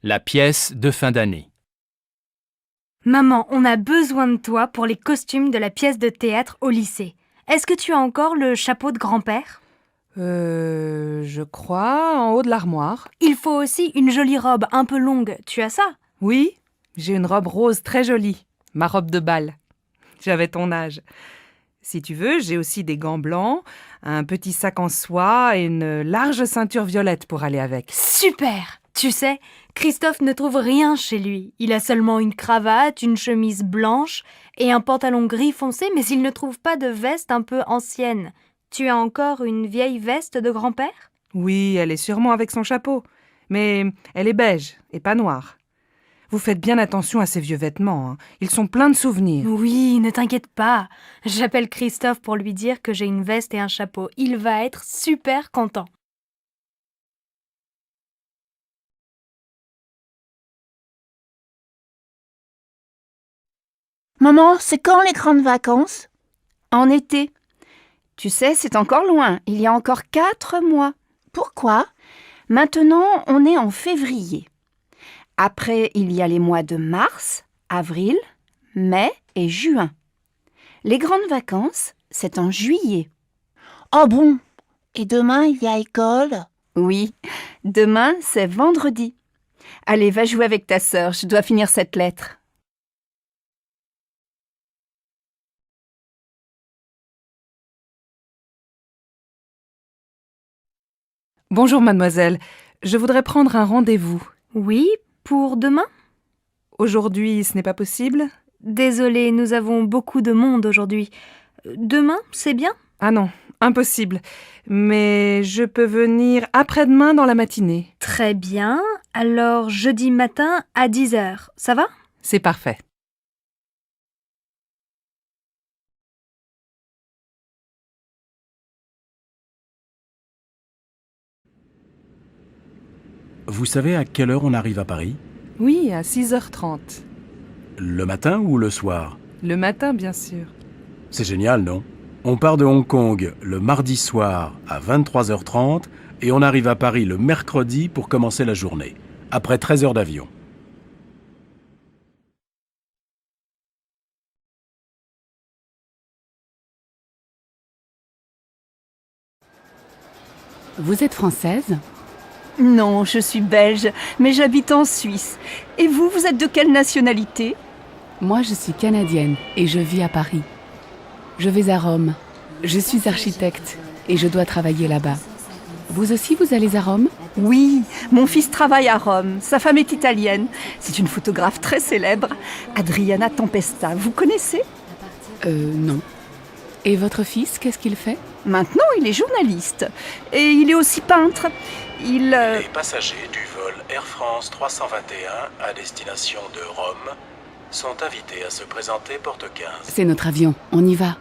La pièce de fin d'année. Maman, on a besoin de toi pour les costumes de la pièce de théâtre au lycée. Est-ce que tu as encore le chapeau de grand-père ? Je crois, en haut de l'armoire. Il faut aussi une jolie robe un peu longue. Tu as ça ? Oui, j'ai une robe rose très jolie. Ma robe de bal. J'avais ton âge. Si tu veux, j'ai aussi des gants blancs, un petit sac en soie et une large ceinture violette pour aller avec. Super ! Tu sais, Christophe ne trouve rien chez lui. Il a seulement une cravate, une chemise blanche et un pantalon gris foncé, mais il ne trouve pas de veste un peu ancienne. Tu as encore une vieille veste de grand-père ? Oui, elle est sûrement avec son chapeau, mais elle est beige et pas noire. Vous faites bien attention à ces vieux vêtements, hein. Ils sont pleins de souvenirs. Oui, ne t'inquiète pas. J'appelle Christophe pour lui dire que j'ai une veste et un chapeau. Il va être super content. Maman, c'est quand les grandes vacances ? En été. Tu sais, c'est encore loin. Il y a encore 4 mois. Pourquoi ? Maintenant, on est en février. Après, il y a les mois de mars, avril, mai et juin. Les grandes vacances, c'est en juillet. Oh bon ? Et demain, il y a école ? Oui, demain, c'est vendredi. Allez, va jouer avec ta sœur, je dois finir cette lettre. Bonjour mademoiselle, je voudrais prendre un rendez-vous. Oui, pour demain ? Aujourd'hui, ce n'est pas possible ? Désolée, nous avons beaucoup de monde aujourd'hui. Demain, c'est bien ? Ah non, impossible. Mais je peux venir après-demain dans la matinée. Très bien. Alors, jeudi matin à 10h, ça va ? C'est parfait. Vous savez à quelle heure on arrive à Paris ? Oui, à 6h30. Le matin ou le soir ? Le matin, bien sûr. C'est génial, non ? On part de Hong Kong le mardi soir à 23h30 et on arrive à Paris le mercredi pour commencer la journée, après 13 heures d'avion. Vous êtes française ? Non, je suis belge, mais j'habite en Suisse. Et vous, vous êtes de quelle nationalité ? Moi, je suis canadienne et je vis à Paris. Je vais à Rome. Je suis architecte et je dois travailler là-bas. Vous aussi, vous allez à Rome ? Oui, mon fils travaille à Rome. Sa femme est italienne. C'est une photographe très célèbre, Adriana Tempesta. Vous connaissez ? Non. Et votre fils, qu'est-ce qu'il fait ? Maintenant, il est journaliste. Et il est aussi peintre. Les passagers du vol Air France 321 à destination de Rome sont invités à se présenter porte 15. C'est notre avion, on y va.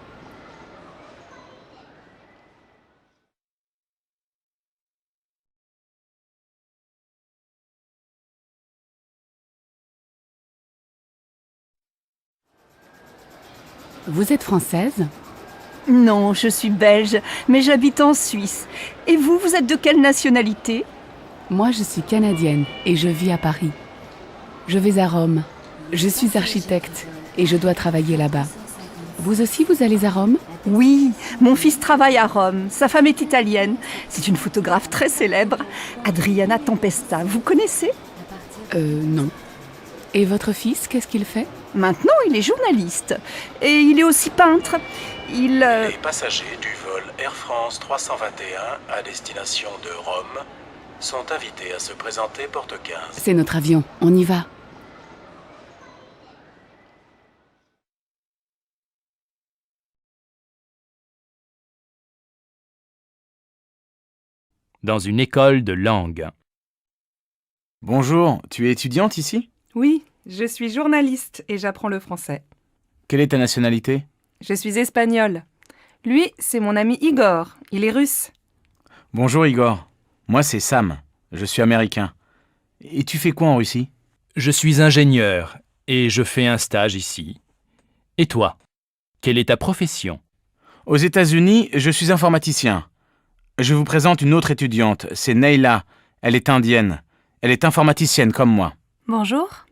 Vous êtes française ? Non, je suis belge, mais j'habite en Suisse. Et vous, vous êtes de quelle nationalité ? Moi, je suis canadienne et je vis à Paris. Je vais à Rome. Je suis architecte et je dois travailler là-bas. Vous aussi, vous allez à Rome ? Oui, mon fils travaille à Rome. Sa femme est italienne. C'est une photographe très célèbre, Adriana Tempesta. Vous connaissez ? Non. Et votre fils, qu'est-ce qu'il fait ? Maintenant, il est journaliste. Et il est aussi peintre. Les passagers du vol Air France 321 à destination de Rome sont invités à se présenter porte 15. C'est notre avion, on y va. Dans une école de langue. Bonjour, tu es étudiante ici ? Oui, je suis journaliste et j'apprends le français. Quelle est ta nationalité ? Je suis espagnole. Lui, c'est mon ami Igor, il est russe. Bonjour Igor, moi c'est Sam, je suis américain. Et tu fais quoi en Russie ? Je suis ingénieur et je fais un stage ici. Et toi, quelle est ta profession ? Aux États-Unis, je suis informaticien. Je vous présente une autre étudiante, c'est Neila, elle est indienne. Elle est informaticienne comme moi. Bonjour.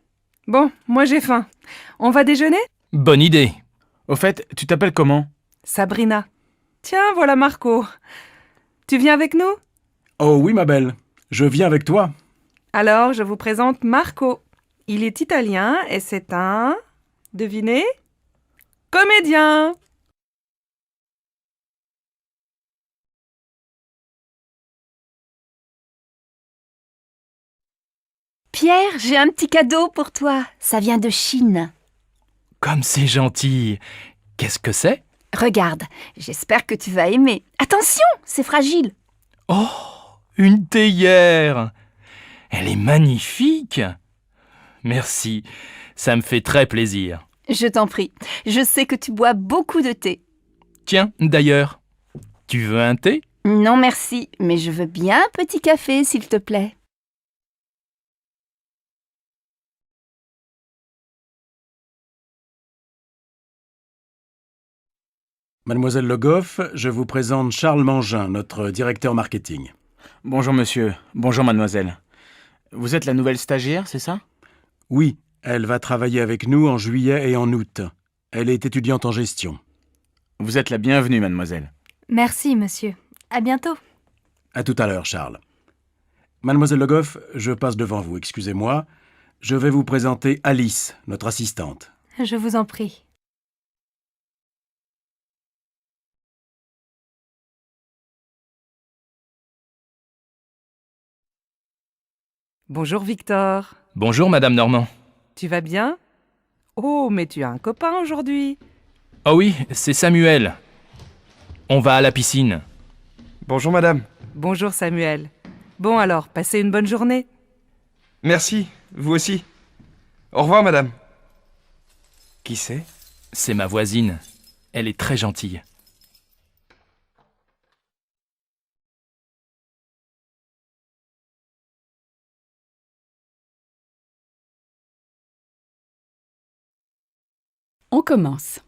Bon, moi j'ai faim. On va déjeuner? Bonne idée. Au fait, tu t'appelles comment? Sabrina. Tiens, voilà Marco. Tu viens avec nous? Oh oui, ma belle, je viens avec toi. Alors, je vous présente Marco. Il est italien et c'est un... Devinez? Comédien! Pierre, j'ai un petit cadeau pour toi. Ça vient de Chine. Comme c'est gentil. Qu'est-ce que c'est? Regarde, j'espère que tu vas aimer. Attention, c'est fragile. Oh, une théière. Elle est magnifique. Merci, ça me fait très plaisir. Je t'en prie, je sais que tu bois beaucoup de thé. Tiens, d'ailleurs, tu veux un thé? Non merci, mais je veux bien un petit café, s'il te plaît. Mademoiselle Le Goff, je vous présente Charles Mangin, notre directeur marketing. Bonjour monsieur, bonjour mademoiselle. Vous êtes la nouvelle stagiaire, c'est ça? Oui, elle va travailler avec nous en juillet et en août. Elle est étudiante en gestion. Vous êtes la bienvenue mademoiselle. Merci, monsieur. À bientôt. À tout à l'heure, Charles. Mademoiselle Le Goff, je passe devant vous, excusez-moi. Je vais vous présenter Alice, notre assistante. Je vous en prie. Bonjour Victor. Bonjour, Madame Normand. Tu vas bien? Oh, mais tu as un copain aujourd'hui. Oh oui, c'est Samuel. On va à la piscine. Bonjour madame. Bonjour Samuel. Bon alors, passez une bonne journée. Merci, vous aussi. Au revoir madame. Qui c'est? C'est ma voisine. Elle est très gentille. On commence.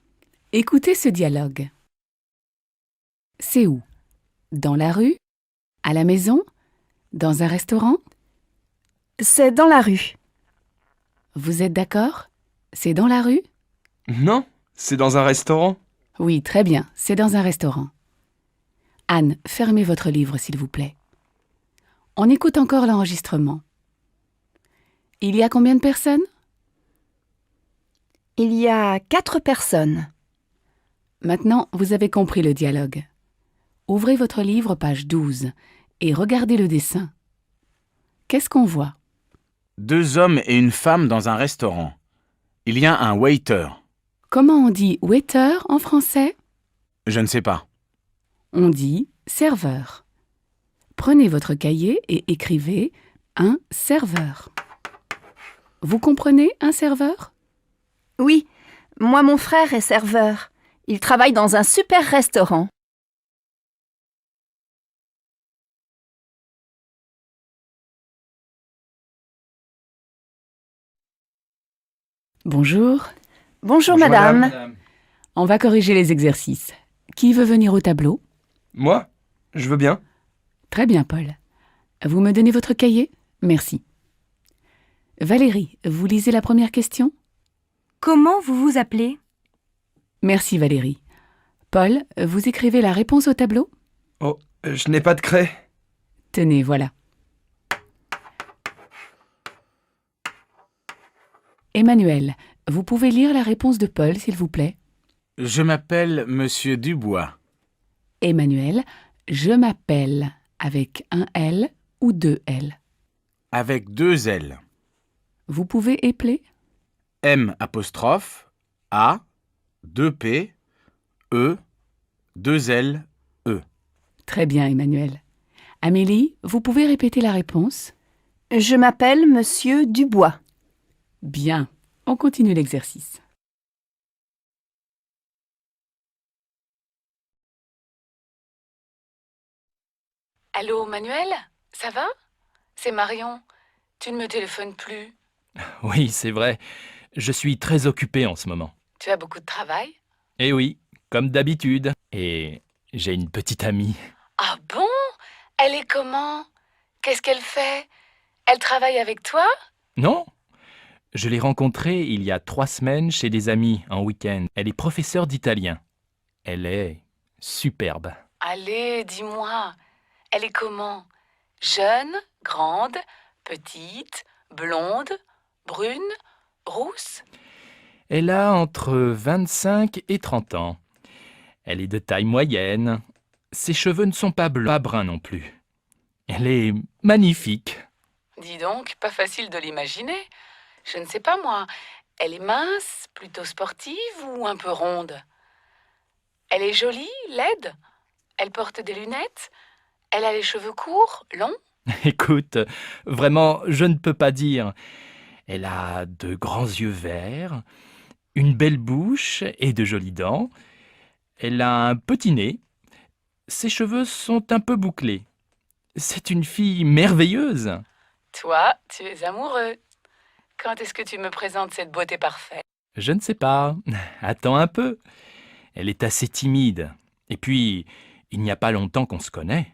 Écoutez ce dialogue. C'est où? Dans la rue? À la maison? Dans un restaurant? C'est dans la rue. Vous êtes d'accord? C'est dans la rue? Non, c'est dans un restaurant. Oui, très bien, c'est dans un restaurant. Anne, fermez votre livre, s'il vous plaît. On écoute encore l'enregistrement. Il y a combien de personnes? Il y a 4 personnes. Maintenant, vous avez compris le dialogue. Ouvrez votre livre, page 12, et regardez le dessin. Qu'est-ce qu'on voit? 2 hommes et une femme dans un restaurant. Il y a un waiter. Comment on dit waiter en français? Je ne sais pas. On dit serveur. Prenez votre cahier et écrivez un serveur. Vous comprenez un serveur? Oui, moi mon frère est serveur. Il travaille dans un super restaurant. Bonjour. Bonjour Bonjour, madame. On va corriger les exercices. Qui veut venir au tableau? Moi? Je veux bien. Très bien, Paul. Vous me donnez votre cahier? Merci. Valérie, vous lisez la première question? Comment vous vous appelez? Merci, Valérie. Paul, vous écrivez la réponse au tableau? Oh, je n'ai pas de craie. Tenez, voilà. Emmanuel, vous pouvez lire la réponse de Paul, s'il vous plaît? Je m'appelle monsieur Dubois. Emmanuel, je m'appelle avec un L ou 2 L. Avec 2 L. Vous pouvez épeler? M apostrophe A 2 P E 2 L E. Très bien, Emmanuel. Amélie, vous pouvez répéter la réponse? Je m'appelle monsieur Dubois. Bien, on continue l'exercice. Allô, Manuel? Ça va? C'est Marion. Tu ne me téléphones plus. Oui, c'est vrai. Je suis très occupé en ce moment. Tu as beaucoup de travail? Eh oui, comme d'habitude. Et j'ai une petite amie. Ah bon? Elle est comment? Qu'est-ce qu'elle fait? Elle travaille avec toi? Non? Je l'ai rencontrée il y a 3 semaines chez des amis en week-end. Elle est professeure d'italien. Elle est superbe. Allez, dis-moi. Elle est comment? Jeune, grande, petite, blonde, brune, rousse? Elle a entre 25 et 30 ans. Elle est de taille moyenne. Ses cheveux ne sont pas bleus, pas bruns non plus. Elle est magnifique. Dis donc, pas facile de l'imaginer. Je ne sais pas moi. Elle est mince, plutôt sportive ou un peu ronde? Elle est jolie, laide? Elle porte des lunettes? Elle a les cheveux courts, longs? Écoute, vraiment, je ne peux pas dire. Elle a de grands yeux verts, une belle bouche et de jolies dents. Elle a un petit nez. Ses cheveux sont un peu bouclés. C'est une fille merveilleuse. Toi, tu es amoureux. Quand est-ce que tu me présentes cette beauté parfaite? Je ne sais pas. Attends un peu. Elle est assez timide. Et puis, il n'y a pas longtemps qu'on se connaît.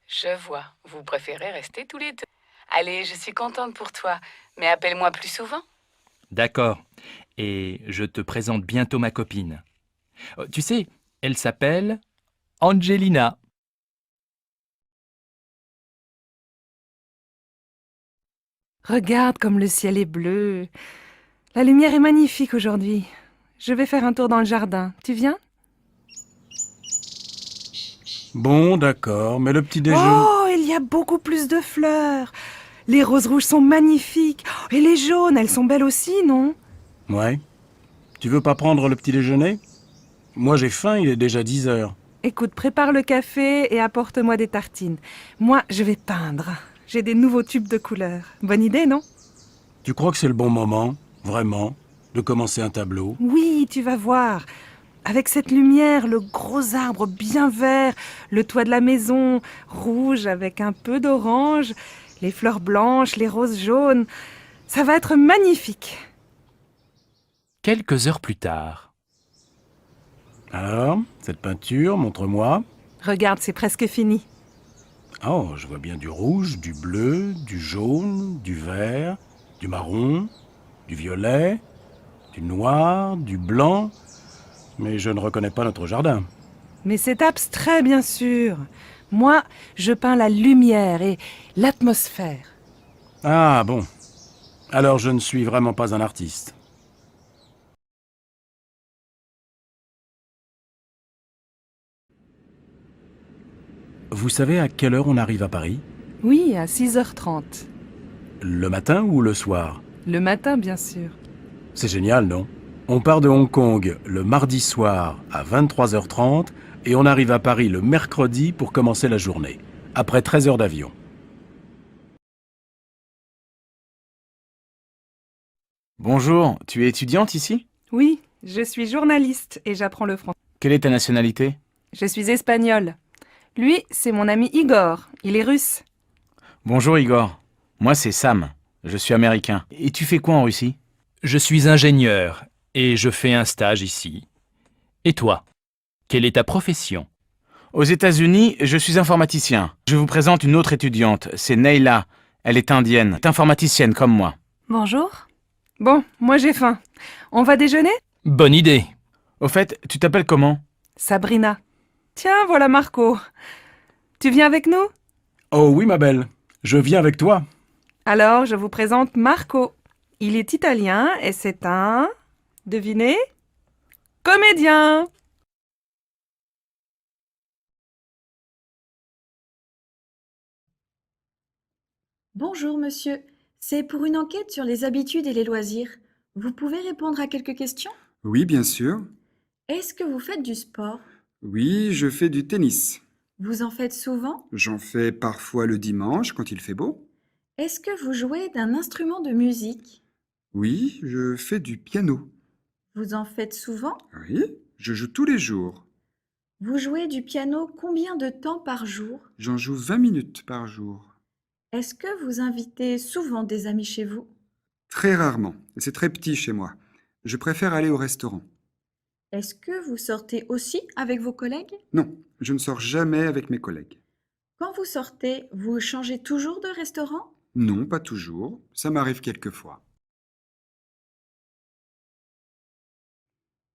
Je vois, vous préférez rester tous les deux. Allez, je suis contente pour toi, mais appelle-moi plus souvent. D'accord. Et je te présente bientôt ma copine. Tu sais, elle s'appelle Angelina. Regarde comme le ciel est bleu. La lumière est magnifique aujourd'hui. Je vais faire un tour dans le jardin. Tu viens? Bon, d'accord, mais le petit déjeuner... Oh, il y a beaucoup plus de fleurs. Les roses rouges sont magnifiques. Et les jaunes, elles sont belles aussi, non? Ouais. Tu veux pas prendre le petit déjeuner? Moi j'ai faim, il est déjà 10 heures. Écoute, prépare le café et apporte-moi des tartines. Moi, je vais peindre. J'ai des nouveaux tubes de couleurs. Bonne idée, non? Tu crois que c'est le bon moment, vraiment, de commencer un tableau? Oui, tu vas voir. Avec cette lumière, le gros arbre bien vert, le toit de la maison rouge avec un peu d'orange, les fleurs blanches, les roses jaunes. Ça va être magnifique. Quelques heures plus tard. Alors, cette peinture, montre-moi. Regarde, c'est presque fini. Oh, je vois bien du rouge, du bleu, du jaune, du vert, du marron, du violet, du noir, du blanc. Mais je ne reconnais pas notre jardin. Mais c'est abstrait, bien sûr. Moi, je peins la lumière et l'atmosphère. Ah bon. Alors je ne suis vraiment pas un artiste. Vous savez à quelle heure on arrive à Paris? Oui, à 6h30. Le matin ou le soir? Le matin, bien sûr. C'est génial, non? On part de Hong Kong le mardi soir à 23h30 et on arrive à Paris le mercredi pour commencer la journée, après 13 heures d'avion. Bonjour, tu es étudiante ici? Oui, je suis journaliste et j'apprends le français. Quelle est ta nationalité? Je suis espagnole. Lui, c'est mon ami Igor. Il est russe. Bonjour Igor. Moi c'est Sam. Je suis américain. Et tu fais quoi en Russie? Je suis ingénieur et je fais un stage ici. Et toi? Quelle est ta profession? Aux États-Unis, je suis informaticien. Je vous présente une autre étudiante. C'est Neila. Elle est indienne, est informaticienne comme moi. Bonjour. Bon, moi j'ai faim. On va déjeuner? Bonne idée. Au fait, tu t'appelles comment? Sabrina. Tiens, voilà Marco. Tu viens avec nous? Oh oui, ma belle, je viens avec toi. Alors, je vous présente Marco. Il est italien et c'est un... Devinez? Comédien! Bonjour monsieur, c'est pour une enquête sur les habitudes et les loisirs. Vous pouvez répondre à quelques questions? Oui, bien sûr. Est-ce que vous faites du sport? Oui, je fais du tennis. Vous en faites souvent? J'en fais parfois le dimanche quand il fait beau. Est-ce que vous jouez d'un instrument de musique? Oui, je fais du piano. Vous en faites souvent? Oui, je joue tous les jours. Vous jouez du piano combien de temps par jour? J'en joue 20 minutes par jour. Est-ce que vous invitez souvent des amis chez vous? Très rarement. C'est très petit chez moi. Je préfère aller au restaurant. Est-ce que vous sortez aussi avec vos collègues? Non, je ne sors jamais avec mes collègues. Quand vous sortez, vous changez toujours de restaurant? Non, pas toujours. Ça m'arrive quelquefois.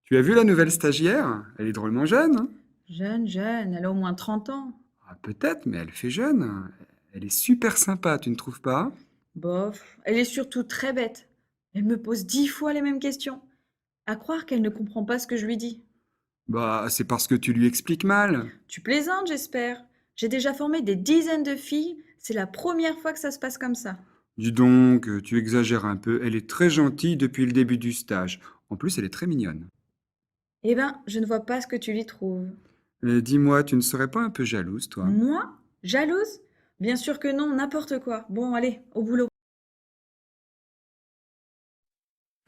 Tu as vu la nouvelle stagiaire? Elle est drôlement jeune, hein? Jeune, elle a au moins 30 ans. Ah, peut-être, mais elle fait jeune. Elle est super sympa, tu ne trouves pas? Bof, elle est surtout très bête. Elle me pose 10 fois les mêmes questions. À croire qu'elle ne comprend pas ce que je lui dis. Bah, c'est parce que tu lui expliques mal. Tu plaisantes, j'espère. J'ai déjà formé des dizaines de filles. C'est la première fois que ça se passe comme ça. Dis donc, tu exagères un peu. Elle est très gentille depuis le début du stage. En plus, elle est très mignonne. Eh ben, je ne vois pas ce que tu lui trouves. Dis-moi, tu ne serais pas un peu jalouse, toi? Moi? Jalouse? Bien sûr que non, n'importe quoi. Bon, allez, au boulot.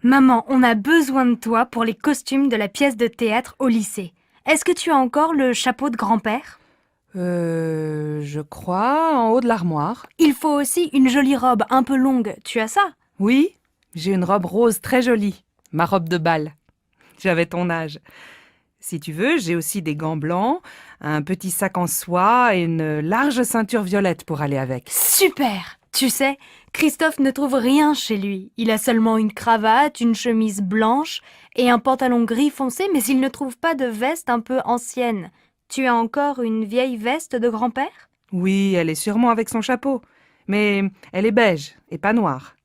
Maman, on a besoin de toi pour les costumes de la pièce de théâtre au lycée. Est-ce que tu as encore le chapeau de grand-père? Je crois, en haut de l'armoire. Il faut aussi une jolie robe un peu longue. Tu as ça? Oui, j'ai une robe rose très jolie. Ma robe de bal. J'avais ton âge. Si tu veux, j'ai aussi des gants blancs, un petit sac en soie et une large ceinture violette pour aller avec. Super! Tu sais, Christophe ne trouve rien chez lui. Il a seulement une cravate, une chemise blanche et un pantalon gris foncé, mais il ne trouve pas de veste un peu ancienne. Tu as encore une vieille veste de grand-père? Oui, elle est sûrement avec son chapeau. Mais elle est beige et pas noire.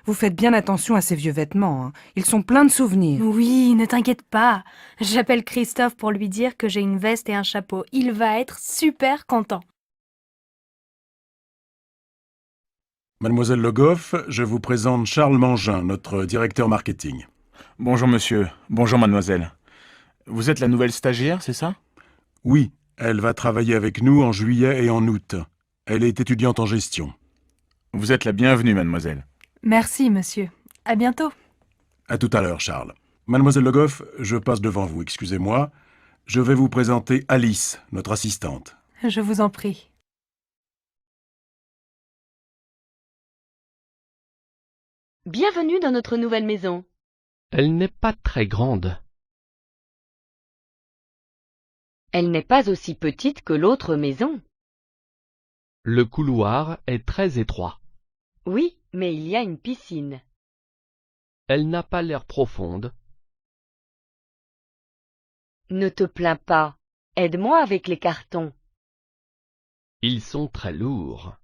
Vous faites bien attention à ces vieux vêtements, hein. Ils sont pleins de souvenirs. Oui, ne t'inquiète pas. J'appelle Christophe pour lui dire que j'ai une veste et un chapeau. Il va être super content. Mademoiselle Le Goff, je vous présente Charles Mangin, notre directeur marketing. Bonjour monsieur, bonjour mademoiselle. Vous êtes la nouvelle stagiaire, c'est ça? Oui, elle va travailler avec nous en juillet et en août. Elle est étudiante en gestion. Vous êtes la bienvenue, mademoiselle. Merci, monsieur. À bientôt. À tout à l'heure, Charles. Mademoiselle Le Goff, je passe devant vous, excusez-moi. Je vais vous présenter Alice, notre assistante. Je vous en prie. Bienvenue dans notre nouvelle maison. Elle n'est pas très grande. Elle n'est pas aussi petite que l'autre maison. Le couloir est très étroit. Oui, mais il y a une piscine. Elle n'a pas l'air profonde. Ne te plains pas. Aide-moi avec les cartons. Ils sont très lourds.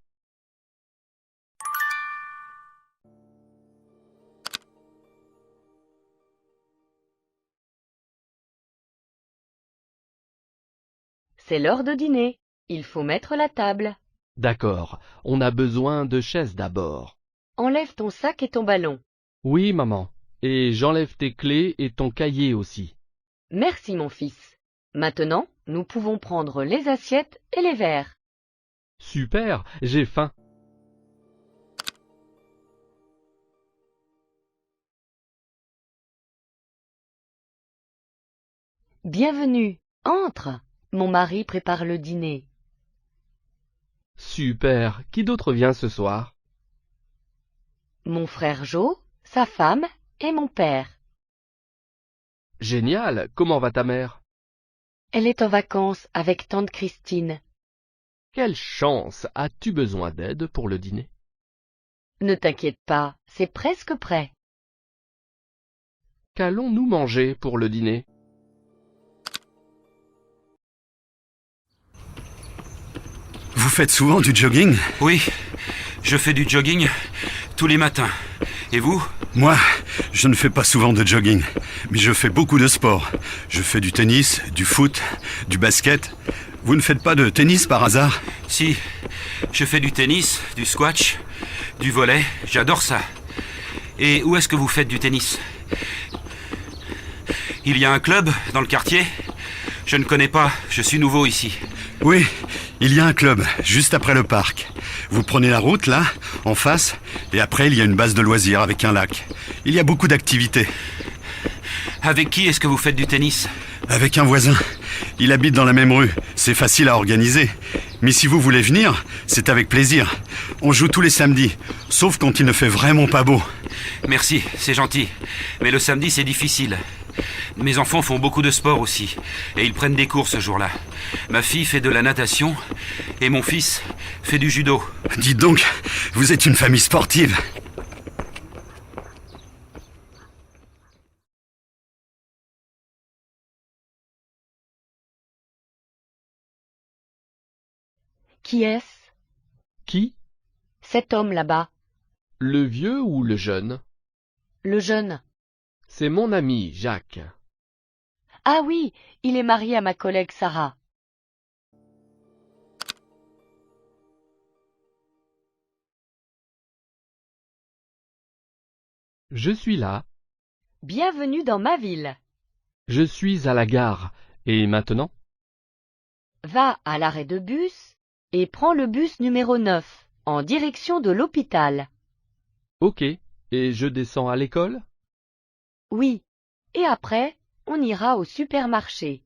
C'est l'heure de dîner. Il faut mettre la table. D'accord, on a besoin de chaises d'abord. Enlève ton sac et ton ballon. Oui, maman. Et j'enlève tes clés et ton cahier aussi. Merci, mon fils. Maintenant, nous pouvons prendre les assiettes et les verres. Super, j'ai faim. Bienvenue. Entre. Mon mari prépare le dîner. Super, qui d'autre vient ce soir? Mon frère Jo, sa femme et mon père. Génial, comment va ta mère? Elle est en vacances avec tante Christine. Quelle chance! As-tu besoin d'aide pour le dîner? Ne t'inquiète pas, c'est presque prêt. Qu'allons-nous manger pour le dîner? Vous faites souvent du jogging? Oui, je fais du jogging tous les matins. Et vous? Moi, je ne fais pas souvent de jogging, mais je fais beaucoup de sport. Je fais du tennis, du foot, du basket. Vous ne faites pas de tennis par hasard? Si, je fais du tennis, du squash, du volley, j'adore ça. Et où est-ce que vous faites du tennis? Il y a un club dans le quartier? Je ne connais pas, je suis nouveau ici. Oui, il y a un club, juste après le parc. Vous prenez la route, là, en face, et après il y a une base de loisirs avec un lac. Il y a beaucoup d'activités. Avec qui est-ce que vous faites du tennis? Avec un voisin. Il habite dans la même rue, c'est facile à organiser. Mais si vous voulez venir, c'est avec plaisir. On joue tous les samedis, sauf quand il ne fait vraiment pas beau. Merci, c'est gentil. Mais le samedi, c'est difficile. Mes enfants font beaucoup de sport aussi, et ils prennent des cours ce jour-là. Ma fille fait de la natation, et mon fils fait du judo. Dites donc, vous êtes une famille sportive. Qui est-ce? Qui? Cet homme là-bas. Le vieux ou le jeune? Le jeune. C'est mon ami, Jacques. Ah oui, il est marié à ma collègue Sarah. Je suis là. Bienvenue dans ma ville. Je suis à la gare. Et maintenant? Va à l'arrêt de bus et prends le bus numéro 9 en direction de l'hôpital. Ok. Et je descends à l'école? Oui. Et après, on ira au supermarché.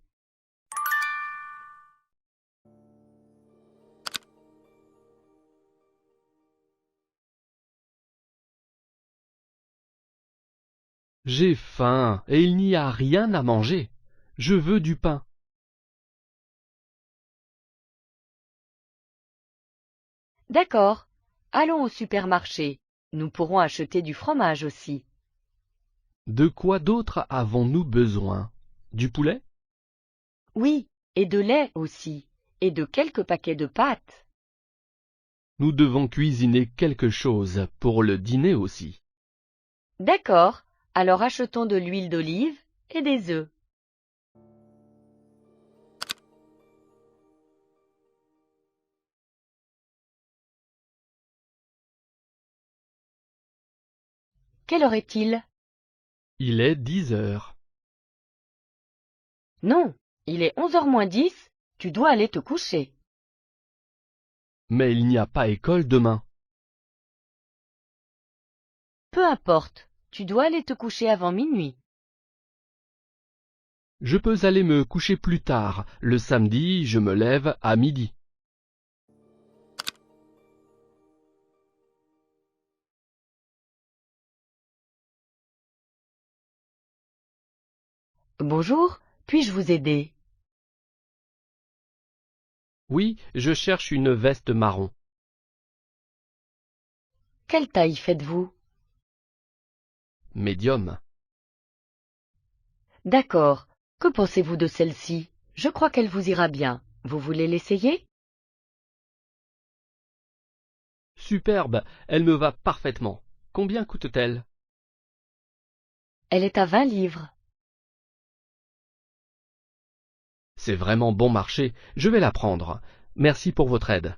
J'ai faim et il n'y a rien à manger. Je veux du pain. D'accord. Allons au supermarché. Nous pourrons acheter du fromage aussi. De quoi d'autre avons-nous besoin? Du poulet? Oui, et de lait aussi, et de quelques paquets de pâtes. Nous devons cuisiner quelque chose pour le dîner aussi. D'accord. Alors achetons de l'huile d'olive et des œufs. Quelle heure est-il? Il est 10 heures. Non, il est 11h moins 10. Tu dois aller te coucher. Mais il n'y a pas école demain. Peu importe, tu dois aller te coucher avant minuit. Je peux aller me coucher plus tard. Le samedi, je me lève à midi. Bonjour, puis-je vous aider? Oui, je cherche une veste marron. Quelle taille faites-vous? Médium. D'accord. Que pensez-vous de celle-ci? Je crois qu'elle vous ira bien. Vous voulez l'essayer? Superbe, elle me va parfaitement. Combien coûte-t-elle? Elle est à 20 livres. C'est vraiment bon marché, je vais la prendre. Merci pour votre aide.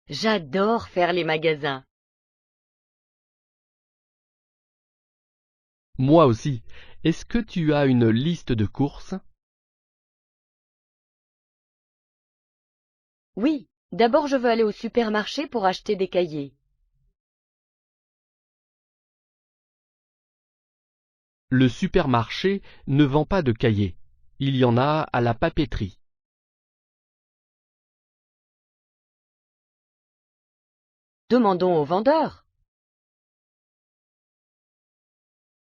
J'adore faire les magasins. Moi aussi. Est-ce que tu as une liste de courses? Oui, d'abord je veux aller au supermarché pour acheter des cahiers. Le supermarché ne vend pas de cahiers. Il y en a à la papeterie. Demandons au vendeur.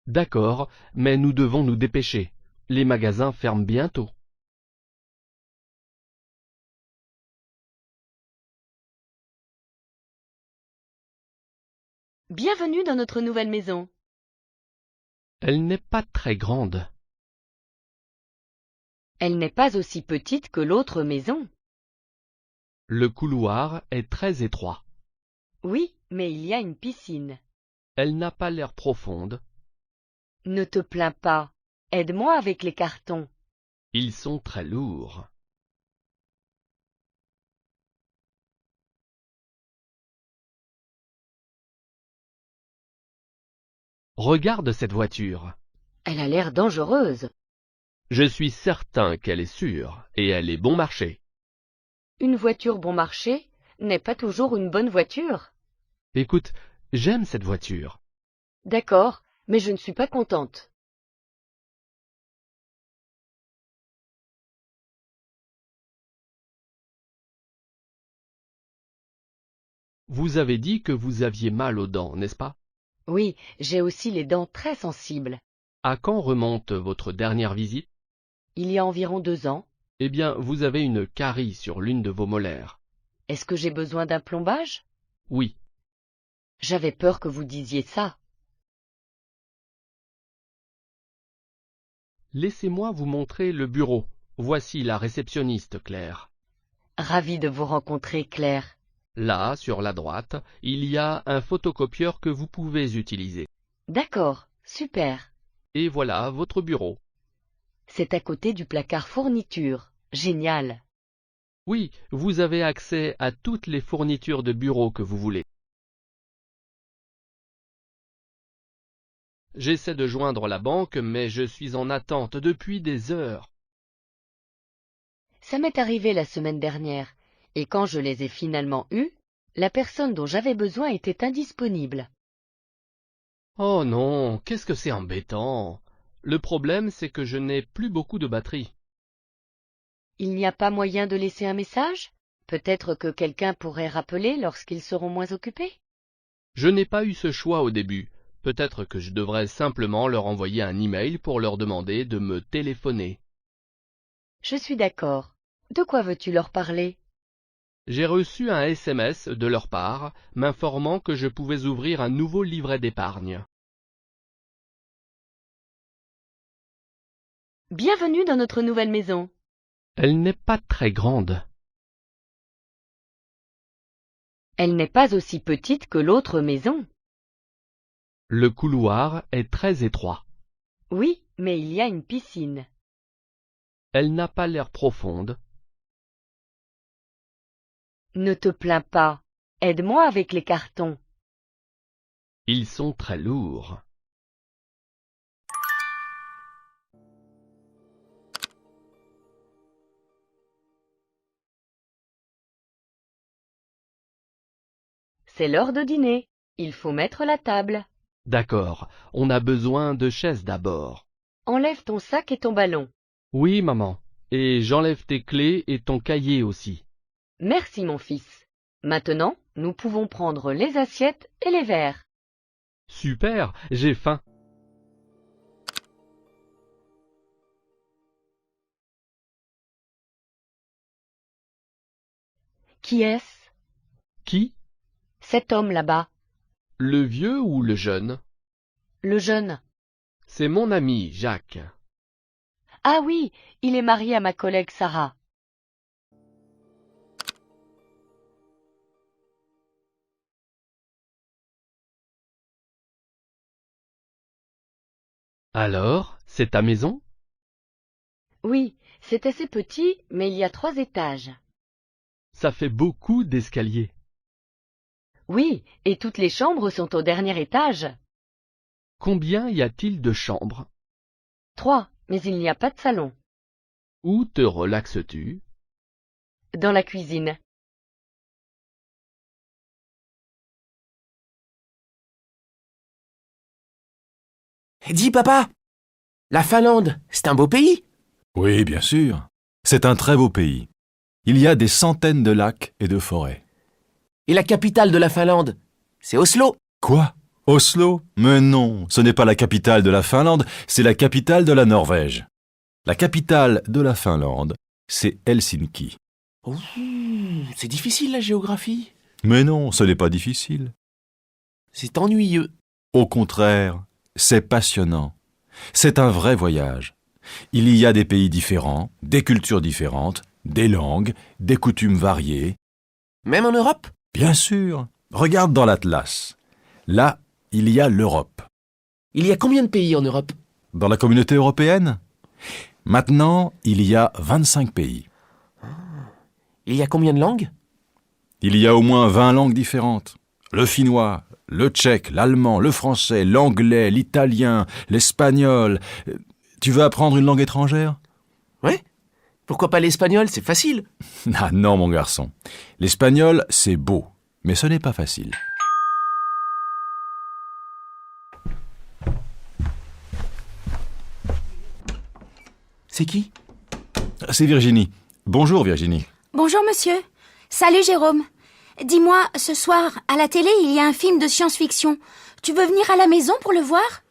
D'accord, mais nous devons nous dépêcher. Les magasins ferment bientôt. Bienvenue dans notre nouvelle maison. Elle n'est pas très grande. Elle n'est pas aussi petite que l'autre maison. Le couloir est très étroit. Oui, mais il y a une piscine. Elle n'a pas l'air profonde. Ne te plains pas. Aide-moi avec les cartons. Ils sont très lourds. Regarde cette voiture. Elle a l'air dangereuse. Je suis certain qu'elle est sûre et elle est bon marché. Une voiture bon marché n'est pas toujours une bonne voiture. Écoute, j'aime cette voiture. D'accord, mais je ne suis pas contente. Vous avez dit que vous aviez mal aux dents, n'est-ce pas? Oui, j'ai aussi les dents très sensibles. À quand remonte votre dernière visite? Il y a environ 2 ans. Eh bien, vous avez une carie sur l'une de vos molaires. Est-ce que j'ai besoin d'un plombage? Oui. J'avais peur que vous disiez ça. Laissez-moi vous montrer le bureau. Voici la réceptionniste, Claire. Ravie de vous rencontrer, Claire. Là, sur la droite, il y a un photocopieur que vous pouvez utiliser. D'accord, super. Et voilà votre bureau. C'est à côté du placard fourniture. Génial. Oui, vous avez accès à toutes les fournitures de bureau que vous voulez. J'essaie de joindre la banque, mais je suis en attente depuis des heures. Ça m'est arrivé la semaine dernière, et quand je les ai finalement eus, la personne dont j'avais besoin était indisponible. Oh non, qu'est-ce que c'est embêtant. Le problème, c'est que je n'ai plus beaucoup de batterie. Il n'y a pas moyen de laisser un message? Peut-être que quelqu'un pourrait rappeler lorsqu'ils seront moins occupés? Je n'ai pas eu ce choix au début. Peut-être que je devrais simplement leur envoyer un email pour leur demander de me téléphoner. Je suis d'accord. De quoi veux-tu leur parler? J'ai reçu un SMS de leur part m'informant que je pouvais ouvrir un nouveau livret d'épargne. Bienvenue dans notre nouvelle maison. Elle n'est pas très grande. Elle n'est pas aussi petite que l'autre maison. Le couloir est très étroit. Oui, mais il y a une piscine. Elle n'a pas l'air profonde. Ne te plains pas. Aide-moi avec les cartons. Ils sont très lourds. C'est l'heure de dîner. Il faut mettre la table. D'accord, on a besoin de chaises d'abord. Enlève ton sac et ton ballon. Oui, maman. Et j'enlève tes clés et ton cahier aussi. Merci, mon fils. Maintenant, nous pouvons prendre les assiettes et les verres. Super, j'ai faim. Qui est-ce? Qui? Cet homme là-bas. Le vieux ou le jeune? Le jeune. C'est mon ami, Jacques. Ah oui, il est marié à ma collègue Sarah. Alors, c'est ta maison? Oui, c'est assez petit, mais il y a 3 étages. Ça fait beaucoup d'escaliers. Oui, et toutes les chambres sont au dernier étage. Combien y a-t-il de chambres? 3, mais il n'y a pas de salon. Où te relaxes-tu? Dans la cuisine. Dis, papa, la Finlande, c'est un beau pays? Oui, bien sûr. C'est un très beau pays. Il y a des centaines de lacs et de forêts. Et la capitale de la Finlande, c'est Oslo? Quoi? Oslo? Mais non, ce n'est pas la capitale de la Finlande, c'est la capitale de la Norvège. La capitale de la Finlande, c'est Helsinki. Ouh, c'est difficile la géographie. Mais non, ce n'est pas difficile. C'est ennuyeux. Au contraire, c'est passionnant. C'est un vrai voyage. Il y a des pays différents, des cultures différentes, des langues, des coutumes variées. Même en Europe? Bien sûr. Regarde dans l'Atlas. Là, il y a l'Europe. Il y a combien de pays en Europe? Dans la communauté européenne? Maintenant, il y a 25 pays. Il y a combien de langues? Il y a au moins 20 langues différentes. Le finnois, le tchèque, l'allemand, le français, l'anglais, l'italien, l'espagnol. Tu veux apprendre une langue étrangère? Ouais. Pourquoi pas l'espagnol? C'est facile. Ah non, mon garçon. L'espagnol, c'est beau, mais ce n'est pas facile. C'est qui? C'est Virginie. Bonjour, Virginie. Bonjour, monsieur. Salut, Jérôme. Dis-moi, ce soir, à la télé, il y a un film de science-fiction. Tu veux venir à la maison pour le voir?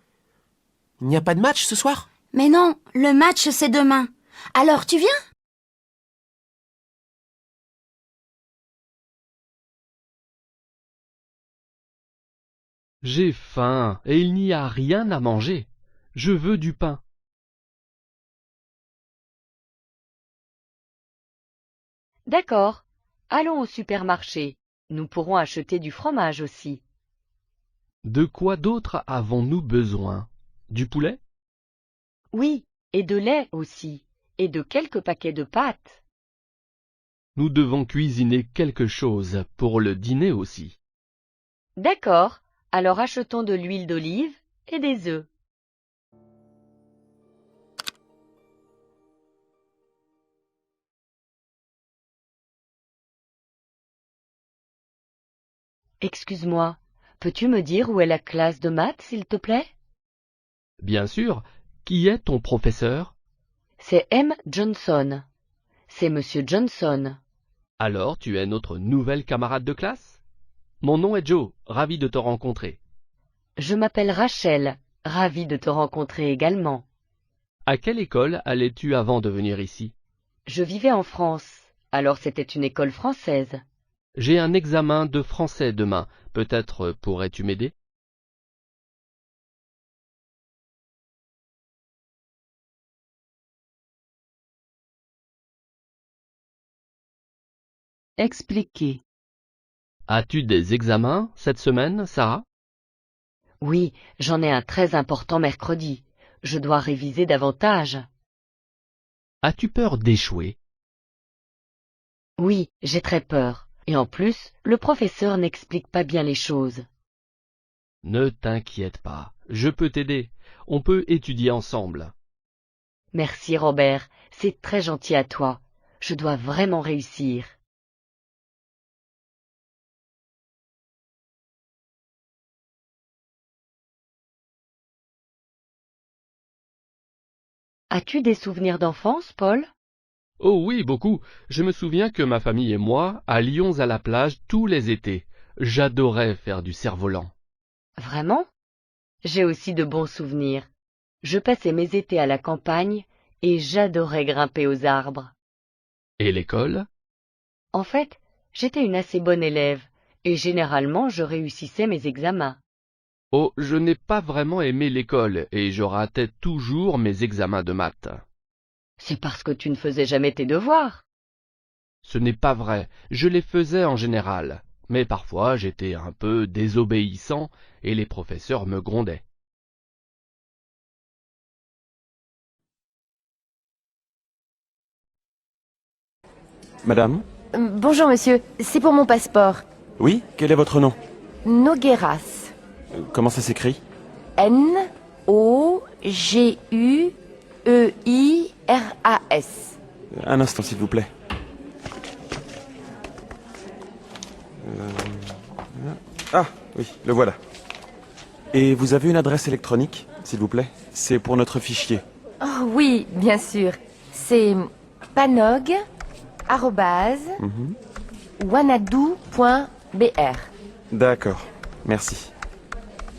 Il n'y a pas de match ce soir? Mais non, le match c'est demain. Alors tu viens? J'ai faim et il n'y a rien à manger. Je veux du pain. D'accord. Allons au supermarché. Nous pourrons acheter du fromage aussi. De quoi d'autre avons-nous besoin? Du poulet? Oui, et de lait aussi, et de quelques paquets de pâtes. Nous devons cuisiner quelque chose pour le dîner aussi. D'accord. Alors achetons de l'huile d'olive et des œufs. Excuse-moi, peux-tu me dire où est la classe de maths, s'il te plaît? Bien sûr. Qui est ton professeur? C'est M. Johnson. C'est Monsieur Johnson. Alors tu es notre nouvelle camarade de classe? Mon nom est Joe, ravi de te rencontrer. Je m'appelle Rachel, ravie de te rencontrer également. À quelle école allais-tu avant de venir ici? Je vivais en France, alors c'était une école française. J'ai un examen de français demain. Peut-être pourrais-tu m'aider? Expliquer. As-tu des examens cette semaine, Sarah? Oui, j'en ai un très important mercredi. Je dois réviser davantage. As-tu peur d'échouer? Oui, j'ai très peur. Et en plus, le professeur n'explique pas bien les choses. Ne t'inquiète pas, je peux t'aider. On peut étudier ensemble. Merci Robert, c'est très gentil à toi. Je dois vraiment réussir. As-tu des souvenirs d'enfance, Paul? Oh oui, beaucoup. Je me souviens que ma famille et moi allions à la plage tous les étés. J'adorais faire du cerf-volant. Vraiment? J'ai aussi de bons souvenirs. Je passais mes étés à la campagne et j'adorais grimper aux arbres. Et l'école? En fait, j'étais une assez bonne élève et généralement je réussissais mes examens. Oh, je n'ai pas vraiment aimé l'école et je ratais toujours mes examens de maths. C'est parce que tu ne faisais jamais tes devoirs. Ce n'est pas vrai, je les faisais en général, mais parfois j'étais un peu désobéissant et les professeurs me grondaient. Madame? Bonjour monsieur, c'est pour mon passeport. Oui, quel est votre nom? Nogueras. Comment ça s'écrit? N-O-G-U-E-I-R-A-S. Un instant, s'il vous plaît. Ah, oui, le voilà. Et vous avez une adresse électronique, s'il vous plaît? C'est pour notre fichier. Oh oui, bien sûr. C'est panog @wanadoo.br. D'accord, merci.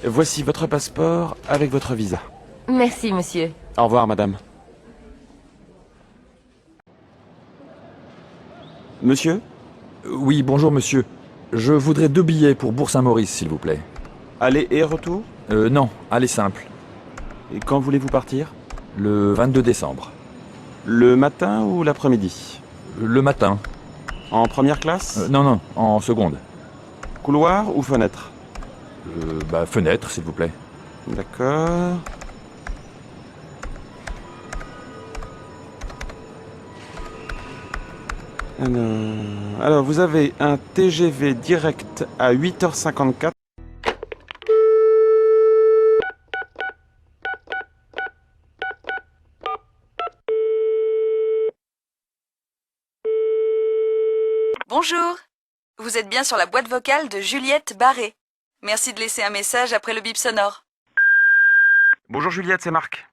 Voici votre passeport avec votre visa. Merci monsieur. Au revoir, madame. Monsieur? Oui, bonjour monsieur. Je voudrais 2 billets pour Bourg-Saint-Maurice, s'il vous plaît. Aller et retour? Non, aller simple. Et quand voulez-vous partir? Le 22 décembre. Le matin ou l'après-midi? Le matin. En première classe? Non, en seconde. Couloir ou fenêtre? Fenêtre, s'il vous plaît. D'accord. Alors, vous avez un TGV direct à 8h54. Bonjour, vous êtes bien sur la boîte vocale de Juliette Barré. Merci de laisser un message après le bip sonore. Bonjour Juliette, c'est Marc.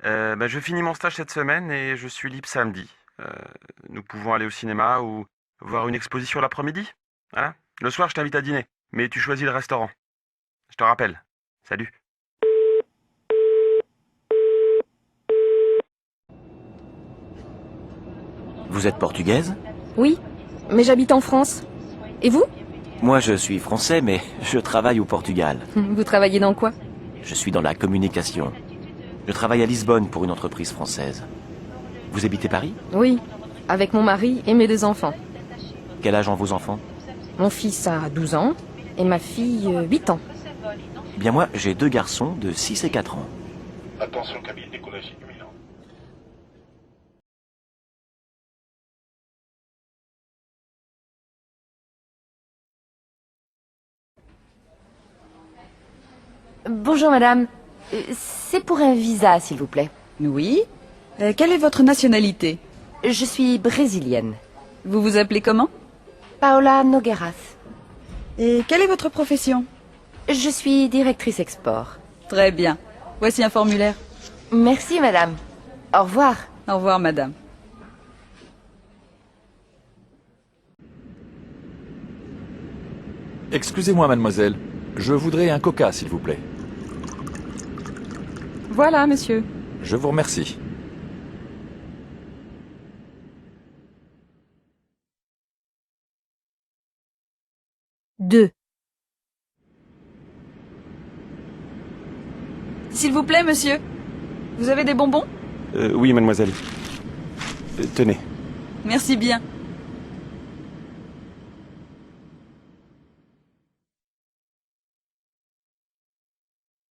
Je finis mon stage cette semaine et je suis libre samedi. Nous pouvons aller au cinéma ou voir une exposition l'après-midi. Voilà. Le soir, je t'invite à dîner, mais tu choisis le restaurant. Je te rappelle. Salut. Vous êtes portugaise? Oui, mais j'habite en France. Et vous? Moi, je suis français, mais je travaille au Portugal. Vous travaillez dans quoi? Je suis dans la communication. Je travaille à Lisbonne pour une entreprise française. Vous habitez Paris? Oui, avec mon mari et mes 2 enfants. Quel âge ont vos enfants? Mon fils a 12 ans et ma fille 8 ans. Bien moi, j'ai 2 garçons de 6 et 4 ans. Attention, cabine, décollage imminent. Bonjour madame. C'est pour un visa, s'il vous plaît. Oui. Quelle est votre nationalité? Je suis brésilienne. Vous vous appelez comment? Paola Nogueiras. Et quelle est votre profession? Je suis directrice export. Très bien. Voici un formulaire. Merci madame. Au revoir. Au revoir, madame. Excusez-moi, mademoiselle. Je voudrais un coca, s'il vous plaît. Voilà, monsieur. Je vous remercie. Deux. S'il vous plaît, monsieur. Vous avez des bonbons? Oui, mademoiselle. Tenez. Merci bien.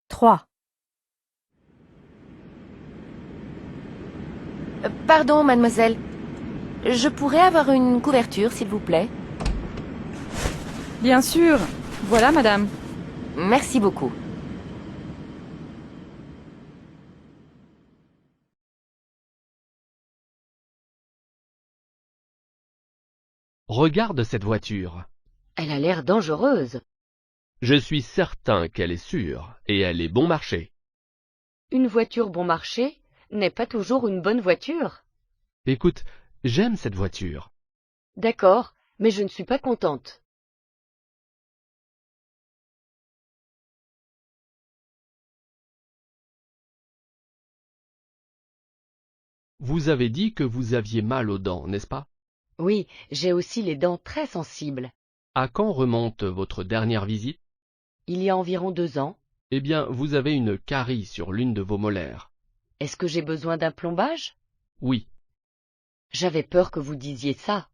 Trois. Pardon, mademoiselle. Je pourrais avoir une couverture, s'il vous plaît? Bien sûr. Voilà, madame. Merci beaucoup. Regarde cette voiture. Elle a l'air dangereuse. Je suis certain qu'elle est sûre, et elle est bon marché. Une voiture bon marché n'est pas toujours une bonne voiture. Écoute, j'aime cette voiture. D'accord, mais je ne suis pas contente. Vous avez dit que vous aviez mal aux dents, n'est-ce pas? Oui, j'ai aussi les dents très sensibles. À quand remonte votre dernière visite? Il y a environ 2 ans. Eh bien, vous avez une carie sur l'une de vos molaires. Est-ce que j'ai besoin d'un plombage? Oui. J'avais peur que vous disiez ça.